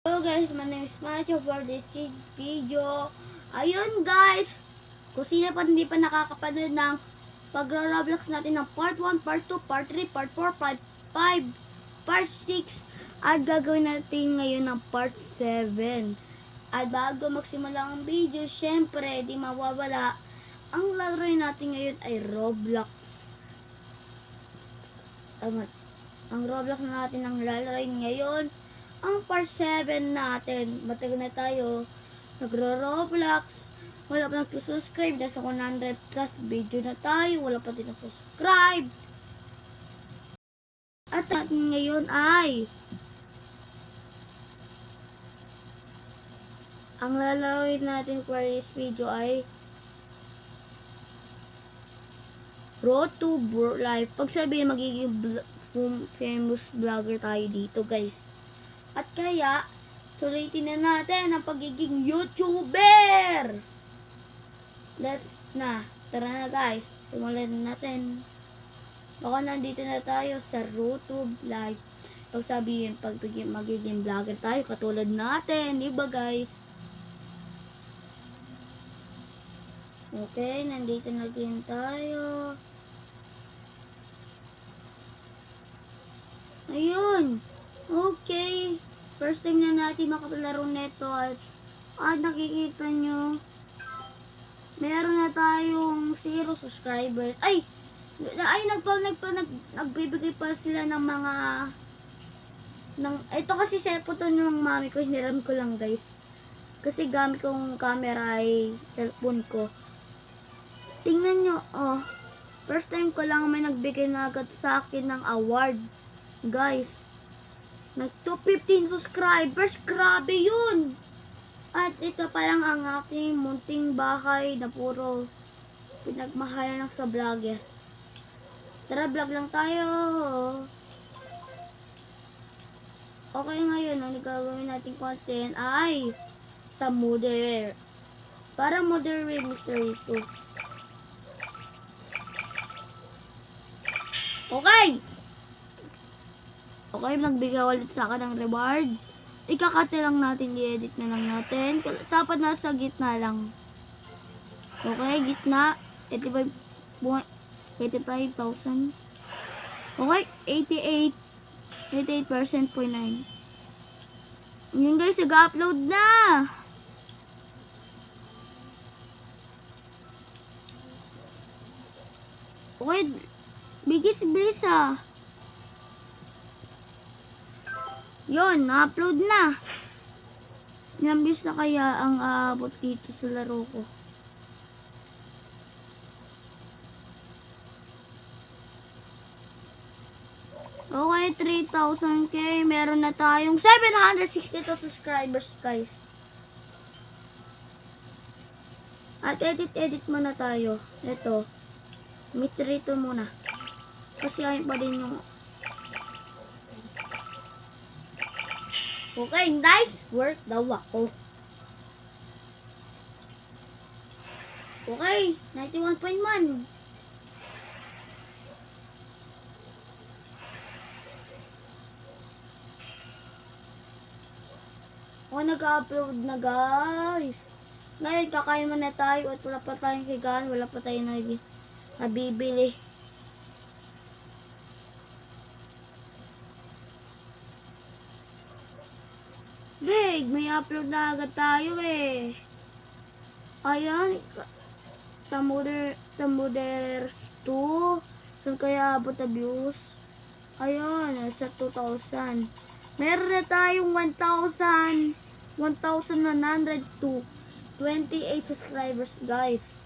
Hello guys, my name is Macho for this video. Ayun guys, kung sino pa hindi pa nakakapanood ng pag-roblox natin ng part 1, part 2, part 3, part 4, part 5, part 6, at gagawin natin ngayon ng part 7. At bago magsimula ang video, syempre di mawawala, ang laruin natin ngayon ay Roblox. Ang Roblox natin ang lalaroin ngayon ang part 7 natin. Matagal na tayo nagro-Roblox. Wala pa nag-subscribe. Nasa 100 plus video na tayo. Wala pa din nag-subscribe. At natin ngayon ay ang lalawin natin for this video ay Road to Life. Pag sabihin magiging famous vlogger tayo dito guys. At kaya, sulitin na natin ang pagiging YouTuber! Tara na guys, simulan na natin. Baka nandito na tayo sa YouTube Live. Pag sabihin, magiging vlogger tayo, katulad natin, di ba guys? Okay, nandito na din tayo. Ayun! Okay, first time na natin makakalaro nito at nakikita nyo, meron na tayong 0 subscribers. Nagbibigay pa sila ng mga, ito kasi cellphone to ng mami ko, hiniram ko lang guys. Kasi gamit kong camera ay cellphone ko. Tingnan nyo, first time ko lang may nagbigay na agad sa akin ng award. Guys, nag 215 subscribers, grabe yun! At ito pa lang ang aking munting bahay na puro pinagmahalan ng sa vlogger. Tara, vlog lang tayo! Okay, ngayon, ang gagawin natin content ay Tamuder. Para moderate mystery 2. Okay! Okay, nagbigay ulit sa akin ng reward. Ikakate lang natin, i-edit na lang natin. Dapat nasa gitna lang. Okay, gitna. 85,000. Okay, 88% po 9. Yun guys, nag-upload na. Okay, bilis ah. Yun, na-upload na. Ilang views na kaya ang aabot dito sa laro ko. Okay, 3,000k. Meron na tayong 762 subscribers, guys. At edit muna tayo. Ito. Mystery 2 muna. Kasi ayun pa din yung okay, nice work daw ako. Okay, 91.1. O, nag-upload na guys. Ngayon, kakain na tayo at wala pa tayong higaan, wala pa tayong nabibili. Big, may upload na agad tayo eh. Ayan, Tamuders 2. Saan kaya abot na views? Ayan, sa 2,000. Meron na tayong 1,102 28 subscribers guys.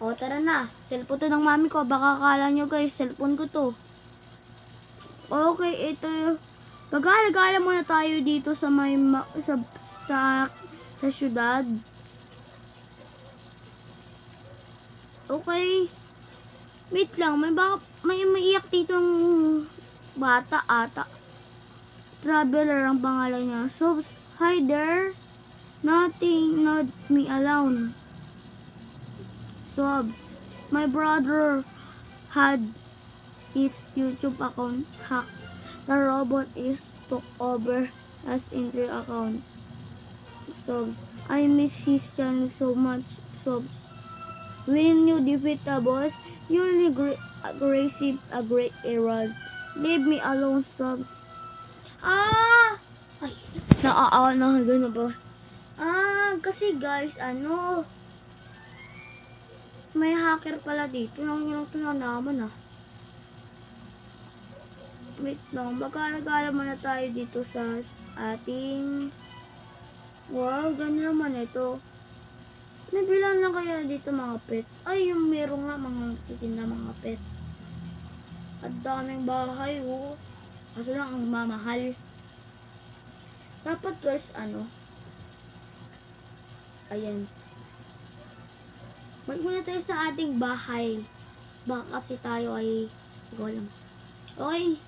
O, tara na. Cellphone to ng mami ko. Baka akala nyo guys, cellphone ko to. Okay, ito. Magala muna tayo dito sa may sa syudad. Okay. Wait lang, may maiyak dito ng bata ata. Traveler ang pangalan niya. Sobs, hi there. Nothing, not me alone. Sobs, my brother had his YouTube account hacked. The robot is took over as in their account. Sobs. I miss his channel so much. Sobs. When you defeat the boss, you'll receive a great reward. Leave me alone, Sobs. Ah! Ay, naaawa na gano'n ba? Kasi guys, may hacker pala dito. Yung tunanaman Wait lang, magkalagala muna tayo dito sa ating... Wow, gano'n naman ito. May bilang lang kaya dito mga pet. Ay, yung meron nga mga titinda mga pet. At daming bahay, oh. Kaso lang ang mamahal. Dapat guys, ayan. Balik muna tayo sa ating bahay. Baka kasi tayo ay, wala. Okay.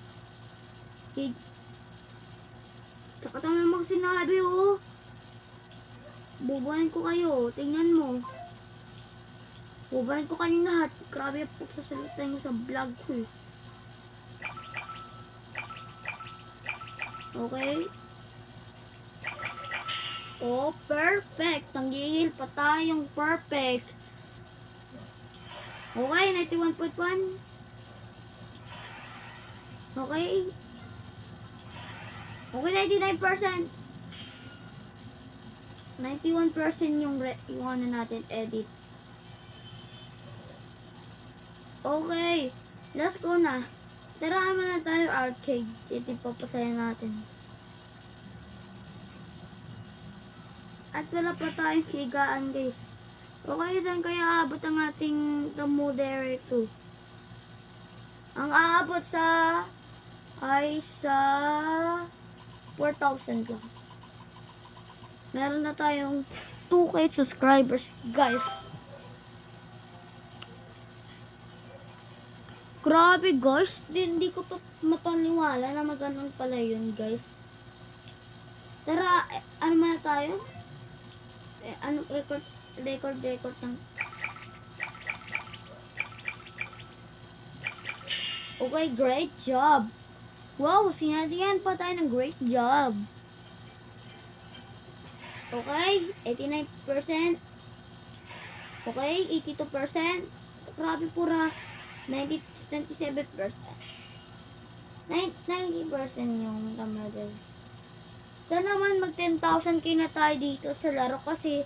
Tsaka tayo namang sinabi, oh. Bubuhayin ko kayo. Tingnan mo. Bubuhayin ko kayong lahat. Grabe po sa salita nyo sa vlog ko, eh. Okay. Oh, perfect. Nanggigil pa tayong perfect. Okay, 91.1. Okay. Okay, 99%. 91% yung natin edit. Okay. Let's go na. Tara na tayo arcade. Ito papasaya natin. At wala pa tayong higaan guys. Okay, saan kaya aabot ang ating The Moderator 2? Ang aabot ay sa 4,000 lang. Meron na tayong 2K subscribers, guys. Grabe, guys. Hindi ko pa mapaniwala na magandang pala yun, guys. Tara, ano man tayo? Record ng... Okay, great job. Wow, sinadihan pa tayo ng great job. Okay, 89%. Okay, 82%. Grabe pura. 97%. 90% yung tamadal. Sana naman mag 10,000k na tayo dito sa laro kasi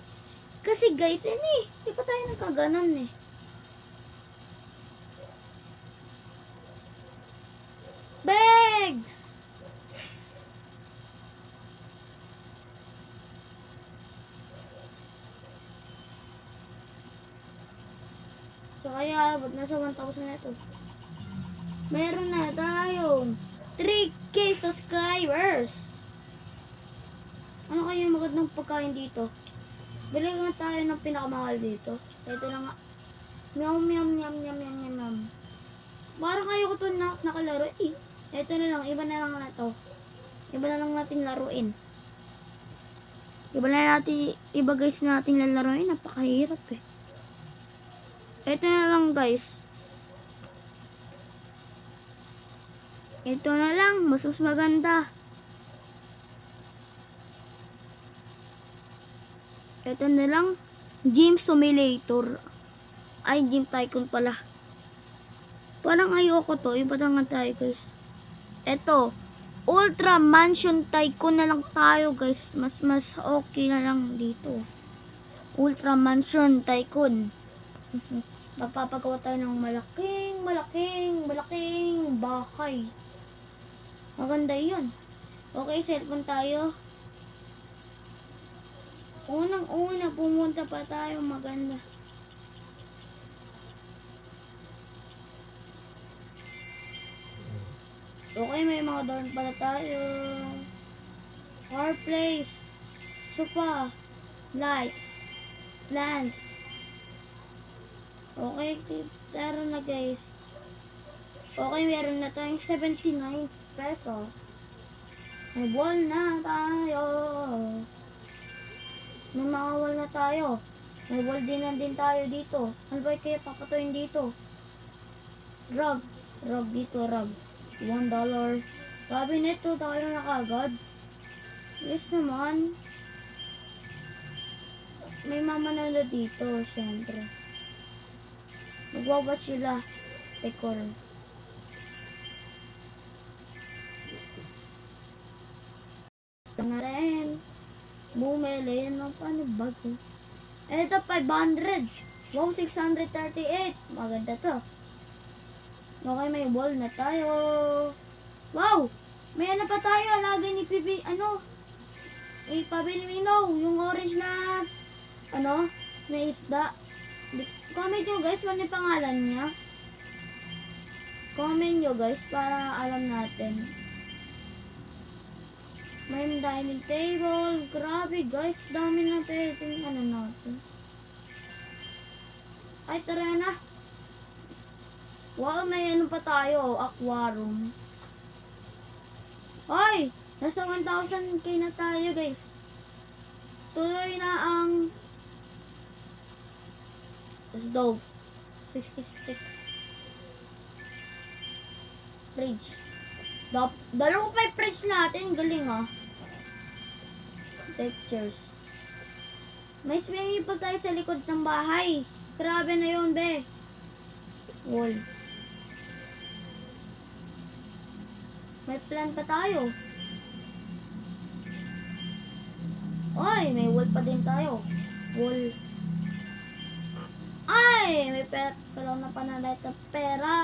guys, di pa tayo nagkaganon eh. Bags! So kaya, ba't nasa 1,000 na ito? Meron na tayong 3K subscribers. Ano kaya yung magandang pagkain dito? Bili nga tayo ng pinakamahal dito. Ito na nga. Meow, meow, meow, meow, meow, meow, meow. Parang ayoko to nakalaro eh. Ito na lang, iba na lang na to. Iba na lang natin laruin. Iba guys natin lalaroin. Napakahirap eh. Ito na lang guys. Ito na lang, mas maganda. Ito na lang, Gym Simulator. Ay, Gym Tycoon pala. Parang ayoko to, iba na nga tayo guys. Ito, Ultra Mansion Tycoon na lang tayo guys. Mas okay na lang dito. Ultra Mansion Tycoon. Magpapagawa tayo ng malaking bahay. Maganda yun. Okay, cellphone tayo. Unang-una, pumunta pa tayo. Maganda. Okay, may mga dorm pala tayo. Fireplace. Sofa. Lights. Plants. Okay, tara na guys. Okay, meron na tayong 79 pesos. May wall na tayo. May mga wall na tayo. May wall din tayo dito. Ano ba kaya papatuyin dito? Rug dito, rug. $1. Sabi nito, tayo na kagad. Yes naman. May manonood dito, syempre. Magwawatch sila. Record. Ito na rin. Bumili ng bago. Ito, 500. Wow, 638. Maganda to. Okay, may wall na tayo. Wow! May ano pa tayo. Lagi ni Pipi, Pabilimino. Yung orange na, na isda. Comment nyo guys kung ano yung pangalan niya. Comment nyo guys para alam natin. May dining table. Grabe guys. Dami na pwedeng natin. Ay, tara na. Wow, may pa tayo. Aquarium. Ay! Nasa 1,000k na tayo guys. Tuloy na ang stove. 66. Fridge. Dalawa pa yung fridge natin. Galing Pictures. May swimming pool tayo sa likod ng bahay. Grabe na yun, be. Wall. May plan pa tayo. Ay, may wall pa din tayo. Wall. Ay, may pera. Pero na panalay na pera.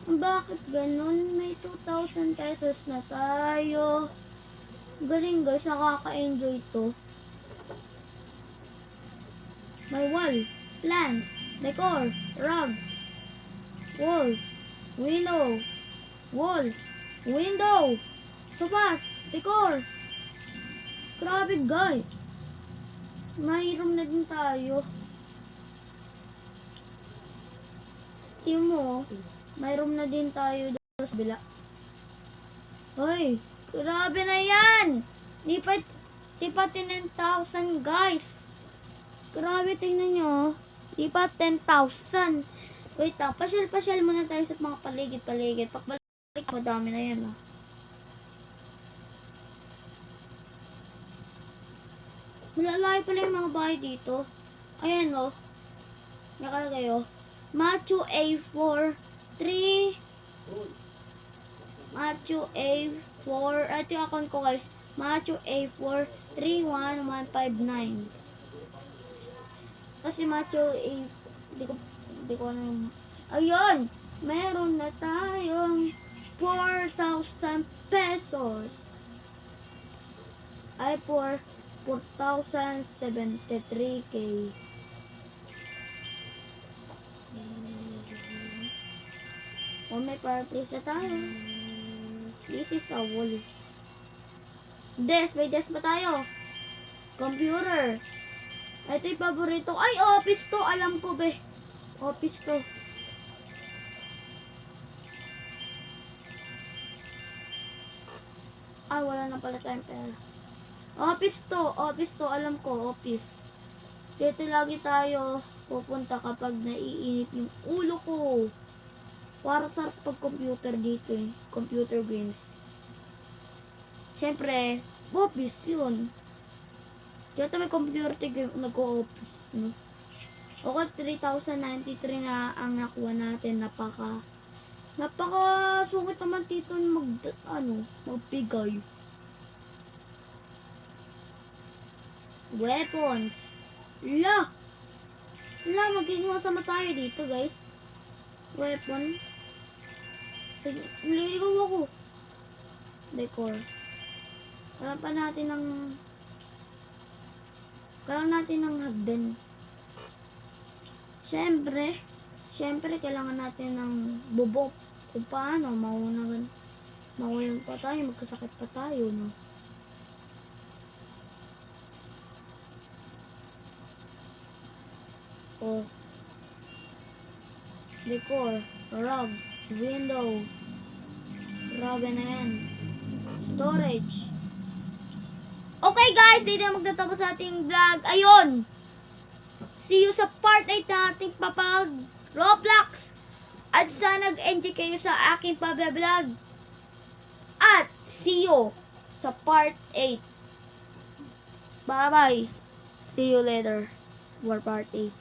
Bakit ganun? May 2,000 pesos na tayo. Galing guys, nakaka-enjoy to. May wall, plants, decor, rug, walls, window, walls, window, sofas, decor. Grabe guys. May room na din tayo. Tingnan mo, may room na din tayo doon sa bila. Hoy, grabe na yan! Di pa 10,000 guys. Grabe, tingnan nyo. Di pa 10,000. Wait lang, pasyal muna tayo sa mga paligid-paligid. Pagbalik ko, dami na yan Malalaki pala yung mga bahay dito. Ayan nakalagay Machu A4 3 Machu A4 ito yung account ko guys. Machu A4 31159. Kasi Machu A di ko ano. Ayun! Meron na tayong 4,000 pesos. Ay 4,073k. May fireplace na tayo. This is a wall. Desk. May desk pa tayo. Computer. Ito yung paborito. Ay, office to. Alam ko, be. Office to. Ay, wala na pala tayong pera. Office to. Alam ko, office. Dito lagi tayo pupunta kapag naiinit yung ulo ko. Para sa pag-computer dito Computer games. Siyempre, office yun. Dito may computer game, nag-o-office. Okay, 3,093 na ang nakuha natin. Napaka sungit naman dito magbigay. Weapons. Magiging masama tayo dito, guys. Weapon. Naliligaw ako. Decor. Kailangan natin ng hagdan. Siyempre, kailangan natin ng bubok. Kung paano, maulan pa tayo, magkasakit pa tayo, Decor, rug, window. Grabe na yan. Storage. Okay guys, dito na magtatapos sa ating vlog. Ayun! See you sa part 8 na ating papag Roblox. At sana nag-enjoy kayo sa aking pag-vlog. At see you sa part 8. Bye-bye. See you later for part 8.